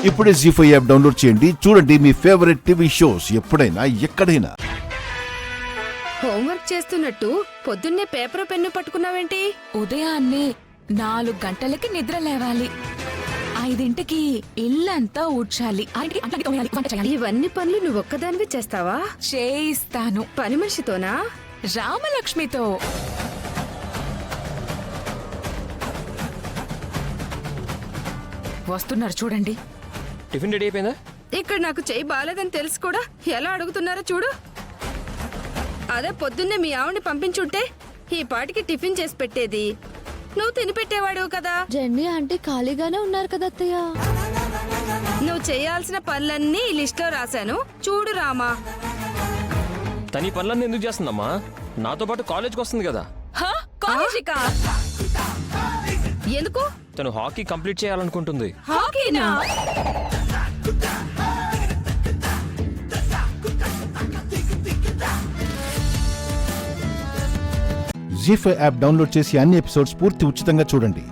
ఇప్పుడే జీ5 app download చేయండి. చూడండి మీ ఫేవరెట్ టీవీ షోస్ ఎప్పుడైనా ఎక్కడైనా. హోంవర్క్ చేస్తున్నట్టు పొద్దున్నే పేపర్ పెన్ను పట్టుకున్నావేంటి? ఉదయాన్నే 4 గంటలకి నిద్ర లేవాలి, 5ంటికి ఇల్లంతా ఊడ్చాలి, ఇవన్నీ పనులు నువ్వొక్కదానివి చేస్తావా? చేయిస్తాను. పని మనిషితోనా? రామలక్ష్మితో. వస్తున్నారు చూడండి. టిఫిన్ రెడీ అయిపోయిందా? ఇక్కడ నాకు చెయ్యి బాలేదని తెలుసు కూడా ఎలా అడుగుతున్నారో చూడు. అదే పొద్దున్నే మీ ఆవిడ్ని పంపించుంటే ఈ పాటికి టిఫిన్ చేసి పెట్టేది, నువ్వు తిని పెట్టేవాడు కదా. జెన్నీ ఆంటీ ఖాళీగానే ఉన్నారు కదా అత్తయ్య. నువ్వు చేయాల్సిన పనులన్నీ ఈ లిస్ట్ లో రాశాను చూడు రామా. తన ఈ పనులన్నీ ఎందుకు చేస్తుందమ్మా? నాతో పాటు కాలేజ్కి వస్తుంది కదా. కాలేజీకా? ఎందుకు? తను హాకీ కంప్లీట్ చేయాలనుకుంటుంది. హాకీనా? జీ5 యాప్ డౌన్లోడ్ చేసి అన్ని ఎపిసోడ్స్ పూర్తి ఉచితంగా చూడండి.